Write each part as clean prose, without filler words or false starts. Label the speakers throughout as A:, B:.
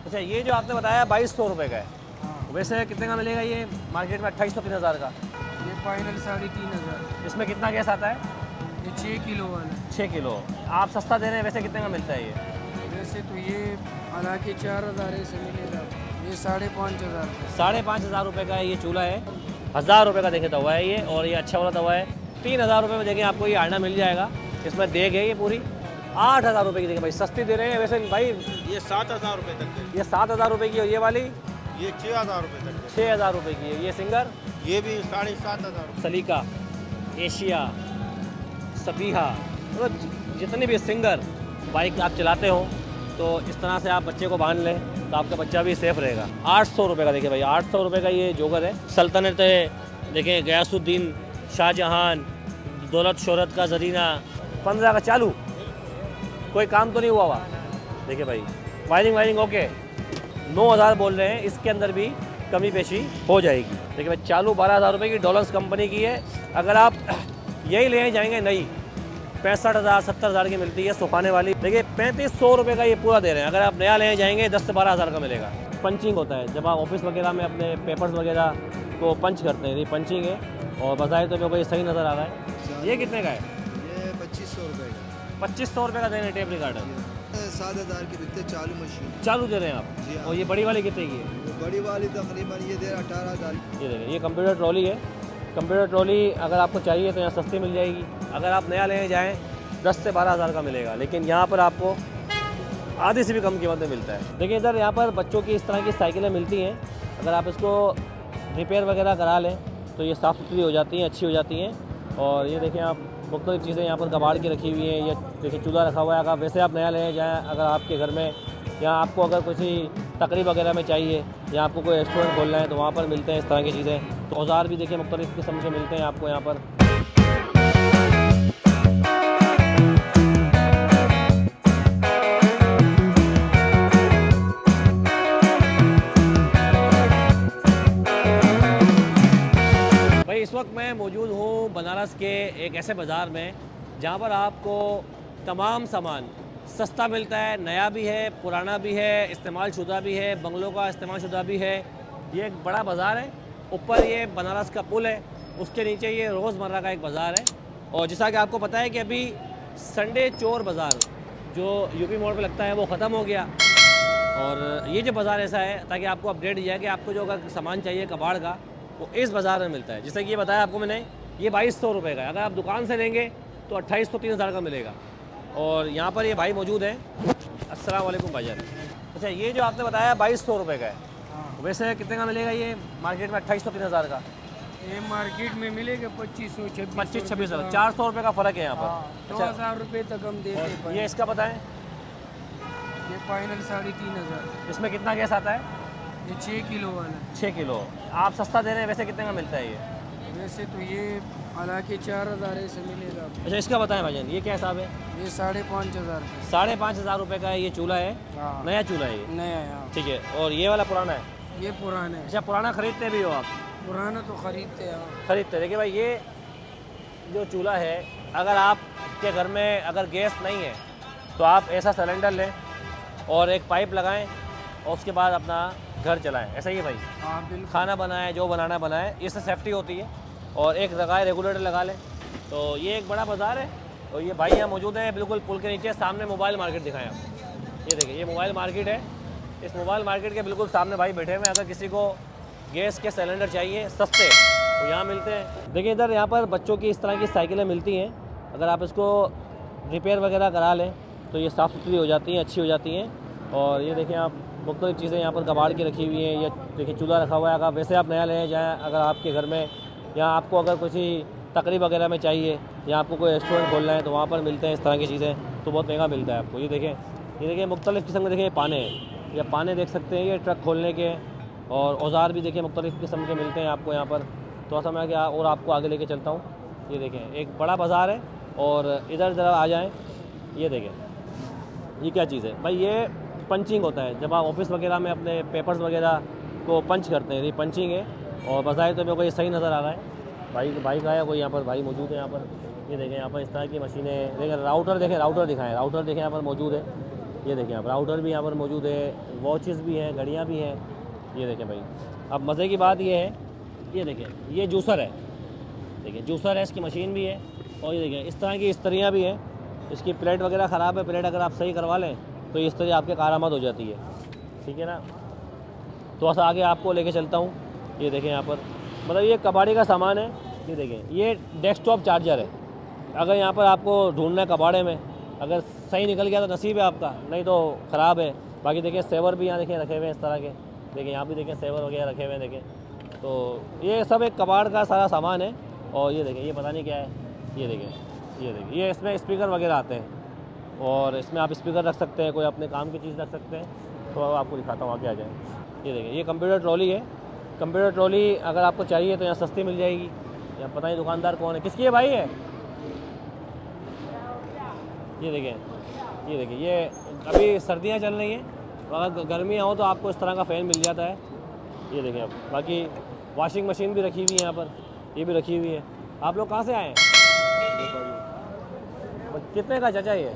A: अच्छा, ये जो आपने बताया 2200 रुपये का है,
B: हाँ,
A: वैसे कितने का मिलेगा ये मार्केट में? 2800-3000 का।
B: ये फाइनल 3500।
A: इसमें कितना गैस आता है?
B: ये 6 किलो वाला।
A: 6 किलो। आप सस्ता दे रहे हैं, वैसे कितने का मिलता है ये?
B: वैसे तो ये हालांकि 4000 से मिलेगा, ये 5500 का।
A: 5500 रुपये का ये चूल्हा है। 1000 रुपये का देखे तवा है ये, और ये अच्छा वाला तवा है। 3000 रुपये में देखें आपको ये आटा मिल जाएगा। इसमें देग है ये पूरी। 8000 रुपये की देखें भाई, सस्ती दे रहे हैं वैसे भाई।
C: ये 7000 रुपये तक है।
A: ये 7000 रुपये की है, ये वाली
C: ये 6000 रुपये तक
A: 6000 रुपये की है। ये सिंगर,
C: है। ये भी 7500।
A: सलीका, एशिया, सफीहा, मतलब जितनी भी सिंगर बाइक आप चलाते हो तो इस तरह से आप बच्चे को बांध लें तो आपका बच्चा भी सेफ रहेगा। 800 रुपये का देखिए भाई, 800 रुपये का ये जोगर है। सल्तनत देखें, गयासुद्दीन, शाहजहान, दौलत शोहरत का ज़रीना। 15 का चालू, कोई काम तो नहीं हुआ हुआ। देखिए भाई, वायरिंग ओके। 9000 बोल रहे हैं, इसके अंदर भी कमी पेशी हो जाएगी। देखिए भाई, चालू 12000 रुपये की डॉलर्स कंपनी की है। अगर आप यही ले जाएंगे नई, 65,000-70,000 की मिलती है सुखाने वाली। देखिए 3500 रुपये का ये पूरा दे रहे हैं। अगर आप नया ले जाएंगे 10 से 12,000 का मिलेगा। पंचिंग होता है जब आप ऑफिस वगैरह में अपने पेपर्स वगैरह को पंच करते हैं, ये पंचिंग है। और बताए तो मेरे को ये सही नज़र आ रहा है। ये कितने का है?
D: ये 2500 रुपये का।
A: 2500 रुपये का दे रहे हैं टेप रिकॉर्डर।
D: 7000 की बिकते चालू मशीन।
A: चालू दे रहे हैं
D: जी
A: आप।
D: हाँ।
A: और ये बड़ी वाली कितने की है?
D: वो बड़ी वाली तकरीबन ये दे रहा 18000।
A: ये देखिए, ये कंप्यूटर ट्रॉली है। कंप्यूटर ट्रॉली अगर आपको चाहिए तो यहाँ सस्ती मिल जाएगी। अगर आप नया लेने जाएँ 10 से 12,000 का मिलेगा, लेकिन यहाँ पर आपको आधी से भी कम कीमत में मिलता है। देखिए इधर यहाँ पर बच्चों की इस तरह की साइकिलें मिलती हैं। अगर आप इसको रिपेयर वगैरह करा लें तो ये साफ़ सुथरी हो जाती हैं, अच्छी हो जाती हैं। और ये देखें आप, मुख्तलिफ़ चीज़ें यहाँ पर कबाड़ की रखी हुई हैं। ये देखिए चूल्हा रखा हुआ है। अगर वैसे आप नया लेने जाएँ, अगर आपके घर में या आपको अगर किसी तकरीब वगैरह में चाहिए या आपको कोई रेस्टोरेंट खोलना है तो वहाँ पर मिलते हैं इस तरह की चीज़ें। तो औजार भी देखिए मुख्तलिफ़ किस्म के मिलते हैं आपको यहाँ पर। भाई इस वक्त मैं मौजूद हूँ बनारस के एक ऐसे बाज़ार में जहाँ पर आपको तमाम सामान सस्ता मिलता है। नया भी है, पुराना भी है, इस्तेमाल शुदा भी है, बंगलों का इस्तेमाल शुदा भी है। ये एक बड़ा बाज़ार है। ऊपर ये बनारस का पुल है, उसके नीचे ये रोज़मर्रा का एक बाज़ार है। और जैसा कि आपको पता है कि अभी संडे चोर बाज़ार जो यूपी मोड़ पे लगता है वो ख़त्म हो गया। और ये जो बाज़ार ऐसा है ताकि आपको अपडेट दिया कि आपको जो अगर सामान चाहिए कबाड़ का वो इस बाज़ार में मिलता है। जैसे कि ये बताया आपको मैंने, ये 2200 रुपये का है। अगर आप दुकान से लेंगे तो 2800-3000 का मिलेगा। और यहाँ पर ये भाई मौजूद हैं। अस्सलाम वालेकुम भाईजान। अच्छा, ये जो आपने बताया 2200 रुपये का है,
B: हाँ,
A: वैसे कितने का मिलेगा ये मार्केट में? 2800-3000 का।
B: ये मार्केट में मिलेगा 2500-2600।
A: 25-26 400 रुपये का फ़र्क है यहाँ पर।
B: हाँ,
A: अच्छा,
B: 2000 रुपये तक हम देते हैं।
A: ये इसका बताएं,
B: ये फाइनल 3500।
A: इसमें कितना गैस आता है?
B: ये 6 किलो वाला।
A: 6 किलो। आप सस्ता दे रहे हैं, वैसे कितने का मिलता है ये?
B: वैसे तो ये हालांकि 4000 से मिलेगा।
A: अच्छा, इसका बताएं भाईजान, ये क्या हिसाब है?
B: ये 5500 का।
A: 5500 रुपये का ये चूल्हा है।
B: हाँ,
A: नया चूल्हा है ये,
B: नया है। हाँ,
A: ठीक है। और ये वाला पुराना है?
B: ये पुराना है।
A: अच्छा, पुराना खरीदते भी हो आप?
B: पुराना तो खरीदते हैं। हाँ।
A: खरीदते। देखिए भाई, ये जो चूल्हा है, अगर आपके घर में अगर गैस नहीं है तो आप ऐसा सिलेंडर लें और एक पाइप लगाएं और उसके बाद अपना घर चलाएं। ऐसा ही है भाई,
B: हाँ बिल्कुल।
A: खाना बनाएं, जो बनाना बनाएं, इससे सेफ्टी होती है। और एक लगाए रेगुलेटर लगा लें। तो ये एक बड़ा बाज़ार है और ये भाई यहाँ मौजूद है बिल्कुल पुल के नीचे। सामने मोबाइल मार्केट दिखाएं आप। ये देखिए, ये मोबाइल मार्केट है। इस मोबाइल मार्केट के बिल्कुल सामने भाई बैठे हुए हैं। अगर किसी को गैस के सिलेंडर चाहिए सस्ते तो यहाँ मिलते हैं। देखिए इधर यहाँ पर बच्चों की इस तरह की साइकिलें मिलती हैं। अगर आप इसको रिपेयर वगैरह करा लें तो ये साफ़ सुथरी हो जाती हैं, अच्छी हो जाती हैं। और ये देखें आप, मुख्तलिफ़ चीज़ें यहाँ पर कबाड़ की रखी हुई हैं। ये देखिए चूल्हा रखा हुआ है। अगर वैसे आप नया लेने जाएँ, अगर आपके घर में या आपको अगर किसी तकरीब वगैरह में चाहिए या आपको कोई रेस्टोरेंट खोलना है तो वहाँ पर मिलते हैं इस तरह की चीज़ें। तो बहुत महंगा मिलता है आपको। ये देखिए मुख्तलिफ़ किस्म के देखिए पाने हैं। या पाने देख सकते हैं, ये ट्रक खोलने के। और औजार भी देखिए मुख्तलिफ़ किस्म के मिलते हैं आपको यहाँ पर। थोड़ा सा मैं क्या और आपको आगे लेके चलता हूँ। ये देखें, एक बड़ा बाज़ार है। और इधर ज़रा आ जाएँ, ये देखें ये क्या चीज़ है भाई? ये पंचिंग होता है जब आप ऑफिस वगैरह में अपने पेपर्स वगैरह को पंच करते हैं, ये पंचिंग है। और बताए तो मेरे को ये सही नज़र आ रहा है। भाई का है कोई यहाँ पर, भाई मौजूद है यहाँ पर। ये देखें यहाँ पर इस तरह की मशीनें देखें। राउटर देखें, राउटर दिखाएँ, राउटर देखें यहाँ पर मौजूद है। ये देखें आप, राउटर भी यहाँ पर मौजूद है, वॉचेस भी हैं, घड़ियाँ भी हैं। ये देखें भाई, अब मज़े की बात ये है, ये देखें ये जूसर है, देखिए जूसर है, इसकी मशीन भी है। और ये देखें इस तरह की इस्त्रियाँ भी हैं। इसकी प्लेट वगैरह ख़राब है, प्लेट अगर आप सही करवा लें तो ये इस्त्री आपके कारामद हो जाती है, ठीक है ना। तो ऐसा आगे आपको लेके चलता हूँ। ये देखें यहाँ पर, मतलब ये कबाड़ी का सामान है। ये देखें ये डेस्कटॉप चार्जर है। अगर यहाँ पर आपको ढूंढना है कबाड़े में, अगर सही निकल गया तो नसीब है आपका, नहीं तो ख़राब है। बाकी देखें सेवर भी यहाँ देखें रखे हुए हैं इस तरह के, देखें यहाँ भी देखें सेवर वगैरह रखे हुए हैं देखें। तो ये सब एक कबाड़ का सारा सामान है। और ये देखें ये पता नहीं क्या है, ये देखें ये इसमें स्पीकर वगैरह आते हैं और इसमें आप स्पीकर रख सकते हैं, कोई अपने काम की चीज़ रख सकते हैं। तो आपको दिखाता हूँ आगे आ जाए। ये देखें ये कंप्यूटर ट्रॉली है। कंप्यूटर ट्रॉली अगर आपको चाहिए तो यहाँ सस्ती मिल जाएगी। या पता नहीं दुकानदार कौन है, किसकी है भाई है। ये देखें ये अभी सर्दियाँ चल रही हैं, तो अगर गर्मियाँ हो तो आपको इस तरह का फ़ैन मिल जाता है। ये देखें आप, बाकी वॉशिंग मशीन भी रखी हुई है यहाँ पर, ये भी रखी हुई है। आप लोग कहाँ से आए हैं? कितने का चाचा
D: ये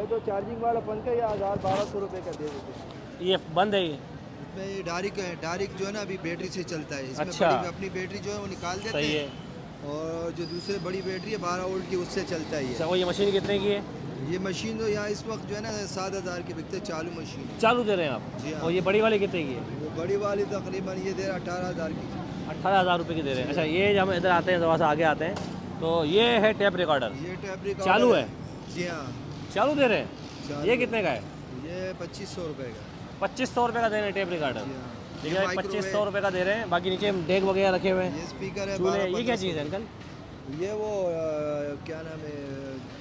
D: तो चार्जिंग वाला पंखा ये 1200 रुपये का दे देते।
A: ये बंद है ये?
D: इसमें ये डायरेक्ट जो है ना अभी बैटरी से चलता है। इसमें
A: अच्छा।
D: अपनी बैटरी जो है वो निकाल देते
A: सही
D: हैं।
A: है।
D: और जो दूसरी बड़ी बैटरी है 12 वोल्ट की, उससे चलता है
A: अच्छा, वो ये मशीन कितने की है?
D: ये मशीन तो यहाँ इस वक्त जो है ना 7000 की बिकते, चालू मशीन है।
A: चालू दे रहे हैं आप?
D: जी हाँ।
A: और ये बड़ी वाली कितने की है?
D: वो बड़ी वाली तकरीबन ये दे रहा 18000 की।
A: 18,000 रुपये की दे रहे हैं। अच्छा, ये जब हम इधर आते हैं, थोड़ा सा आगे आते हैं, तो ये है टेप रिकॉर्डर।
D: ये टेप रिकॉर्डर
A: चालू है?
D: जी हाँ
A: चालू दे रहे हैं।
D: चालू
A: ये कितने का है?
D: ये 2500 रुपये का।
A: 2500 रुपये का दे रहे हैं टेप रिकॉर्डर।
D: जी हाँ।
A: ठीक है, 2500 रुपये का दे रहे हैं। बाकी नीचे डेक वगैरह रखे हुए हैं,
D: ये स्पीकर है
A: चूल्हे।
D: 12-1500
A: ये क्या चीज़ है अंकल?
D: ये वो क्या नाम है,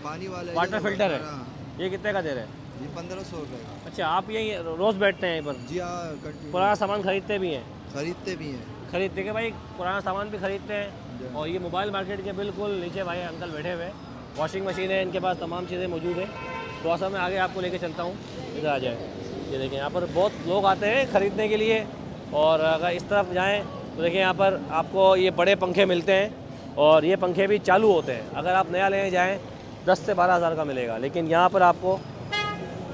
D: पानी वाला
A: वाटर फिल्टर है।
D: हाँ,
A: ये कितने का दे रहे हैं?
D: ये 1500 रुपये का।
A: अच्छा, आप यही रोज़ बैठते हैं यहीं पर?
D: जी हाँ, कंटिन्यू
A: पुराना सामान खरीदते भी हैं?
D: खरीदते भी हैं।
A: खरीदते के भाई, पुराना सामान भी खरीदते हैं। और ये मोबाइल मार्केट के बिल्कुल नीचे भाई अंकल बैठे हुए हैं। वॉशिंग मशीन है इनके पास, तमाम चीज़ें मौजूद है। तो ऐसा मैं आगे आपको लेके चलता हूँ, इधर आ जाए। ये देखें यहाँ पर बहुत लोग आते हैं ख़रीदने के लिए। और अगर इस तरफ जाएँ तो देखिए यहाँ पर आपको ये बड़े पंखे मिलते हैं और ये पंखे भी चालू होते हैं। अगर आप नया लेने जाएँ 10 से 12 हज़ार का मिलेगा, लेकिन यहाँ पर आपको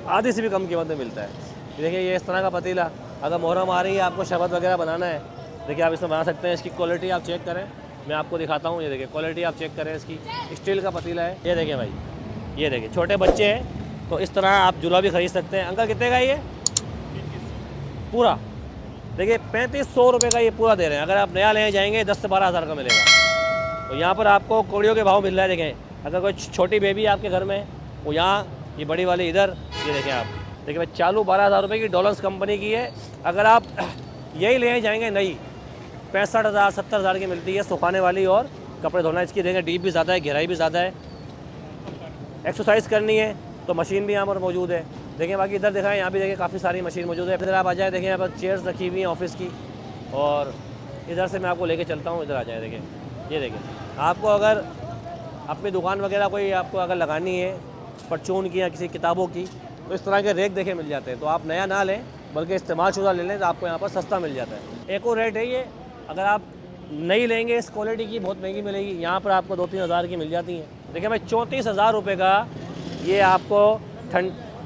A: आधी से भी कम कीमत में मिलता है। देखिए ये इस तरह का पतीला, अगर मुहर्रम आ रही है, आपको शरबत वगैरह बनाना है, देखिए आप इसमें बना सकते हैं। इसकी क्वालिटी आप चेक करें, मैं आपको दिखाता हूँ। ये देखिए क्वालिटी आप चेक करें इसकी। स्टील का पतीला है। ये देखें भाई, ये देखिए छोटे बच्चे हैं तो इस तरह आप झूला भी खरीद सकते हैं। अंकल कितने का ये पूरा? देखिए 3500 रुपये का ये पूरा दे रहे हैं। अगर आप नया लेने जाएंगे 10 से 12 हज़ार का मिलेगा। तो यहाँ पर आपको कौड़ियों के भाव मिल रहा है। देखें अगर कोई छोटी बेबी आपके घर में, वो यहाँ, ये बड़ी वाली इधर। ये देखें आप, देखिए भाई चालू 12,000 रुपये की डॉलर्स कंपनी की है। अगर आप यही लेने जाएंगे नई 65,000 70,000 की मिलती है, सुखाने वाली और कपड़े धोना इसकी। देखें डीप भी ज़्यादा है, गहराई भी ज़्यादा है। एक्सरसाइज करनी है तो मशीन भी यहाँ पर मौजूद है। देखें बाकी इधर दिखाएं, यहाँ भी देखें काफ़ी सारी मशीन मौजूद है। इधर आप आ जाए, देखें यहाँ पर चेयर्स रखी हुई हैं ऑफिस की। और इधर से मैं आपको लेके चलता हूँ, इधर आ जाए। देखें ये देखें, आपको अगर अपनी दुकान वगैरह कोई आपको अगर लगानी है परचून की या किसी किताबों की, तो इस तरह के रेक देखे मिल जाते हैं। तो आप नया ना लें बल्कि इस्तेमाल शुदा ले लें तो आपको यहाँ पर सस्ता मिल जाता है। एको रेट है ये। अगर आप नहीं लेंगे इस क्वालिटी की, बहुत महंगी मिलेगी। यहाँ पर आपको 2-3 हज़ार की मिल जाती हैं। देखिए भाई 34,000 रुपये का ये आपको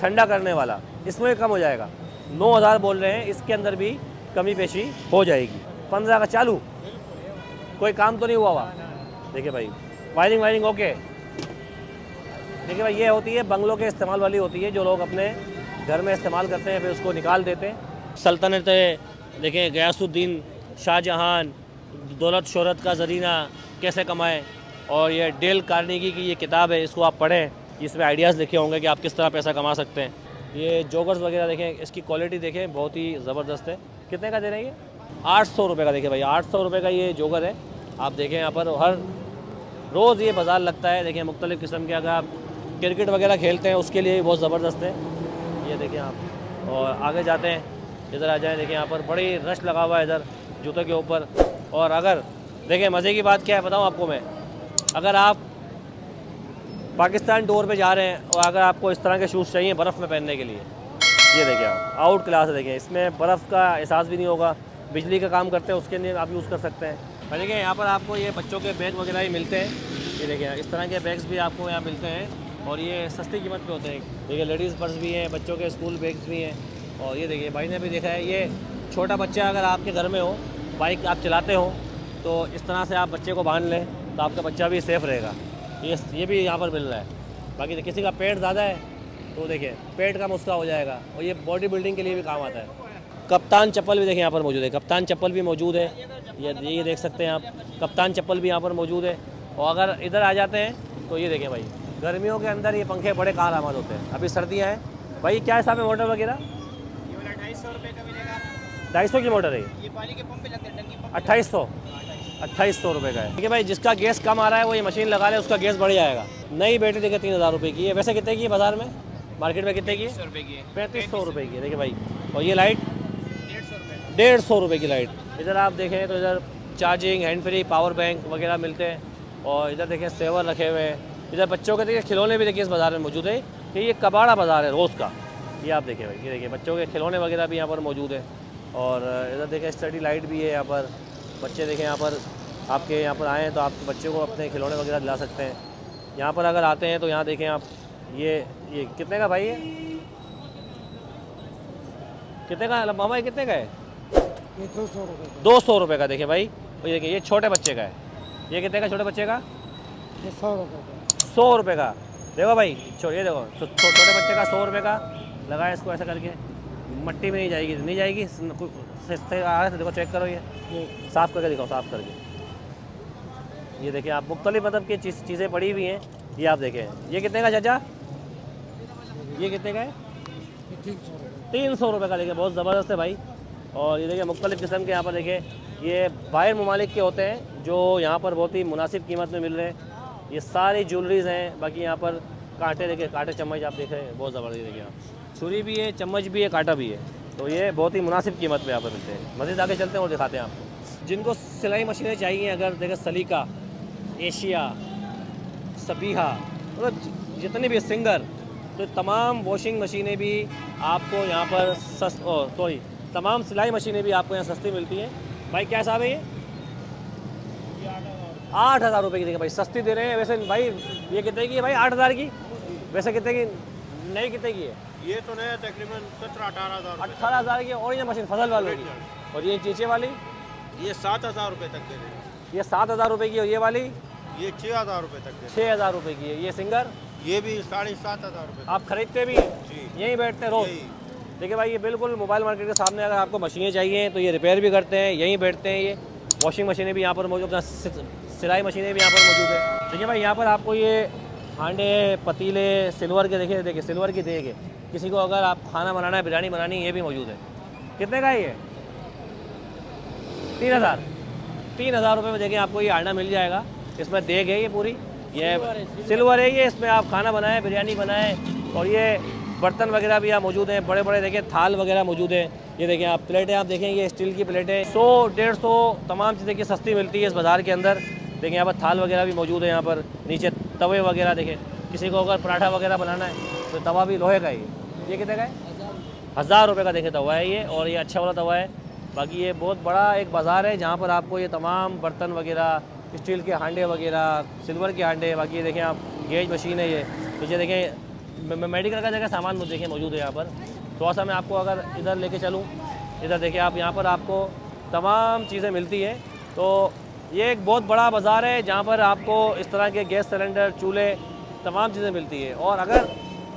A: ठंडा करने वाला, इसमें कम हो जाएगा। 9,000 बोल रहे हैं, इसके अंदर भी कमी पेशी हो जाएगी। 15 का चालू, कोई काम तो नहीं हुआ हुआ। देखिए भाई वायरिंग ओके। देखिए भाई ये होती है बंगलों के इस्तेमाल वाली होती है, जो लोग अपने घर में इस्तेमाल करते हैं फिर उसको निकाल देते हैं। सल्तनत देखें, गयासुद्दीन शाहजहां, दौलत शोहरत का ज़रीना कैसे कमाएं। और ये डेल कार्नेगी की ये किताब है, इसको आप पढ़ें। इसमें आइडियाज़ लिखे होंगे कि आप किस तरह पैसा कमा सकते हैं। ये जोगर्स वगैरह देखें, इसकी क्वालिटी देखें, बहुत ही ज़बरदस्त है। कितने का दे रहे हैं ये? 800 रुपये का। देखिए भाई 800 रुपये का ये जोगर है। आप देखें यहाँ पर हर रोज़ ये बाज़ार लगता है। देखिए मुख्तलिफ़ किस्म के, अगर आप क्रिकेट वगैरह खेलते हैं उसके लिए भी बहुत ज़बरदस्त है। ये देखें आप, और आगे जाते हैं, इधर आ जाएँ। देखिए यहाँ पर बड़ी रश लगा हुआ है इधर जूतों के ऊपर। और अगर देखिए मज़े की बात क्या है बताऊँ आपको मैं, अगर आप पाकिस्तान टूर पे जा रहे हैं और अगर आपको इस तरह के शूज़ चाहिए बर्फ़ में पहनने के लिए, ये देखिए आप आउट क्लास है। देखिए इसमें बर्फ़ का एहसास भी नहीं होगा, बिजली का काम करते हैं उसके लिए आप यूज़ कर सकते हैं। देखिए यहाँ पर आपको ये बच्चों के बैग वगैरह ही मिलते हैं। ये देखिए इस तरह के बैग्स भी आपको यहाँ मिलते हैं। और ये सस्ती कीमत पे होते हैं। देखिए लेडीज़ पर्स भी हैं, बच्चों के स्कूल बैग्स भी हैं। और ये देखिए भाई ने भी देखा है, ये छोटा बच्चा अगर आपके घर में हो, बाइक आप चलाते हो, तो इस तरह से आप बच्चे को बांध लें तो आपका बच्चा भी सेफ़ रहेगा। ये भी यहाँ पर मिल रहा है। बाकी किसी का पेट ज़्यादा है तो देखिए पेट कम उसका हो जाएगा, और ये बॉडी बिल्डिंग के लिए भी काम आता है। कप्तान चप्पल भी देखिए यहाँ पर मौजूद है, कप्तान चप्पल भी मौजूद है। ये देख सकते हैं आप, कप्तान चप्पल भी यहाँ पर मौजूद है। और अगर इधर आ जाते हैं तो ये देखें भाई, गर्मियों के अंदर ये पंखे बड़े कारआमद होते हैं। अभी सर्दियाँ हैं भाई, क्या हिसाब है मोटर वगैरह?
E: ये वाला 250 रुपये का मिलेगा।
A: 250 की मोटर है
E: ये पानी के पंप पे लगते हैं, टंकी पंप
A: 2800 रुपये का है। देखिए भाई, जिसका गैस कम आ रहा है वो ये मशीन लगा ले, उसका गैस बढ़ जाएगा। नई बैटरी देखिए 3000 रुपये की है। वैसे कितने की है बाज़ार में, मार्केट में कितने की है?
E: 100 रुपये की है।
A: 3500 रुपये की है। देखिए भाई, और ये लाइट
E: 150 रुपये।
A: 150 रुपये की लाइट। इधर आप देखें तो इधर charging, hand free, power bank वगैरह मिलते हैं। और इधर देखें सेवर रखे हुए हैं। इधर बच्चों के देखिए खिलौने भी देखिए इस बाज़ार में मौजूद है, कि ये कबाड़ा बाज़ार है रोज़ का। ये आप देखें भाई, ये देखिए बच्चों के खिलौने वगैरह भी यहाँ पर मौजूद है। और इधर देखें स्टडी लाइट भी है यहाँ पर। बच्चे देखें यहाँ पर, आपके यहाँ पर आए हैं तो आप बच्चे को अपने खिलौने वगैरह दिला सकते हैं। यहाँ पर अगर आते हैं तो यहाँ देखें आप, ये कितने का भाई है? कितने का मामा, ये कितने का है?
B: ये 200 रुपये
A: 200 रुपये का। देखिए भाई, ये देखिए ये छोटे बच्चे का है। ये कितने का छोटे बच्चे का?
B: ये 100 रुपये का।
A: 100 रुपये का। देखो भाई, ये देखो छोटे बच्चे का 100 रुपये का। लगाए इसको ऐसा करके, मट्टी में नहीं जाएगी, नहीं जाएगी। आ रहे थे, देखो चेक करो, ये साफ़ करके दिखाओ, साफ़ करके। ये देखिए आप, मुख्तलिफ मतलब की चीज़ें पड़ी हुई हैं। ये आप देखें, ये कितने का चाचा? ये कितने का है?
B: ये 300 रुपये।
A: 300 रुपये का। देखिए बहुत ज़बरदस्त है भाई। और ये देखिए मुख्तलिफ़ किस्म के यहाँ पर देखिए, ये बाहर ममालिक के होते हैं जो यहाँ पर बहुत ही मुनासिब कीमत में मिल रहे हैं। ये सारी ज्वेलरीज़ हैं। बाकी यहाँ पर कांटे देखिए, कांटे चम्मच आप देख रहे हैं, बहुत ज़बरदस्त। देखिए आप, छुरी भी है, चम्मच भी है, कांटा भी है। तो ये बहुत ही मुनासिब कीमत में यहाँ पर मिलते हैं। मज़ीद आगे चलते हैं और दिखाते हैं आपको। जिनको सिलाई मशीनें चाहिए, अगर देखें सलीका, एशिया, सबीहा, मतलब जितनी भी सिंगर, तो तमाम वॉशिंग मशीनें भी आपको यहाँ पर तमाम सिलाई मशीनें भी आपको यहाँ सस्ती मिलती हैं। भाई क्या हिसाब है ये? 8000 रुपये की। देखिए भाई, सस्ती दे रहे हैं। वैसे भाई ये कितने की है भाई? 8000 की। वैसे कितने की नई कितने की है?
C: ये तो नया तकरीबन 17-18 हज़ार।
A: 18,000 की। और ये मशीन फसल वालों की। और ये चीचे वाली
C: ये 7,000 रुपये तक दे रहे हैं।
A: ये 7,000 रुपये की। और ये वाली
C: ये 6,000 रुपये तक दे रहे
A: 6,000 रुपये की है। ये सिंगर
C: हैं। ये भी 7,500 रुपये।
A: आप खरीदते भी हैं?
C: जी।
A: यहीं बैठते हैं रोज़?
C: यही।
A: देखिए भाई, ये बिल्कुल मोबाइल मार्केट के सामने। अगर आपको मशीनें चाहिए तो ये रिपेयर भी करते हैं, यहीं बैठते हैं। ये वॉशिंग मशीनें भी यहाँ पर मौजूद, सिलाई मशीनें भी यहाँ पर मौजूद है। देखिए भाई, यहाँ पर आपको ये हांडे, पतीले सिल्वर के देखिए सिल्वर की देग है। किसी को अगर आप खाना बनाना है, बिरयानी बनानी है, ये भी मौजूद है। कितने का है ये? 3,000 रुपये में देखिए आपको ये हांडा मिल जाएगा। इसमें देग है, ये पूरी ये सिल्वर है। ये इसमें आप खाना बनाएं, बिरयानी बनाएं। और ये बर्तन वगैरह भी यहाँ मौजूद हैं, बड़े बड़े देखिए थाल वगैरह मौजूद हैं। ये देखिए आप, प्लेटें आप देखें, ये स्टील की प्लेटें 100-150 तमाम चीज़ें की सस्ती मिलती है इस बाज़ार के अंदर। देखिए यहाँ पर थाल वगैरह भी मौजूद है। यहाँ पर नीचे तवे वगैरह देखें, किसी को अगर पराठा वगैरह बनाना है तो तवा भी लोहे का ही। ये कितने का है? 1000 रुपये का देखिए तवा है ये। और ये अच्छा वाला तवा है। बाकी ये बहुत बड़ा एक बाज़ार है जहाँ पर आपको ये तमाम बर्तन वगैरह, स्टील के हांडे वगैरह, सिल्वर के हांडे, बाकी ये देखें आप, गेज मशीन है ये। पीछे देखें मेडिकल का जगह सामान देखिए मौजूद है यहाँ पर। थोड़ा सा मैं आपको अगर इधर लेके चलूँ, इधर देखिए आप, यहाँ पर आपको तमाम चीज़ें मिलती हैं। तो ये एक बहुत बड़ा बाज़ार है जहाँ पर आपको इस तरह के गैस सिलेंडर, चूल्हे, तमाम चीज़ें मिलती है। और अगर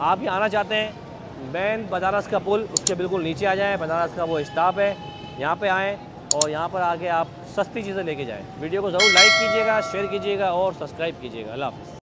A: आप यहाँ आना चाहते हैं, मेन बनारस का पुल, उसके बिल्कुल नीचे आ जाएँ। बनारस का वो स्टॉप है, यहाँ पे आएँ और यहाँ पर आके आप सस्ती चीज़ें लेके जाएँ। वीडियो को ज़रूर लाइक कीजिएगा, शेयर कीजिएगा और सब्सक्राइब कीजिएगा। अल्लाह हाफ़िज़।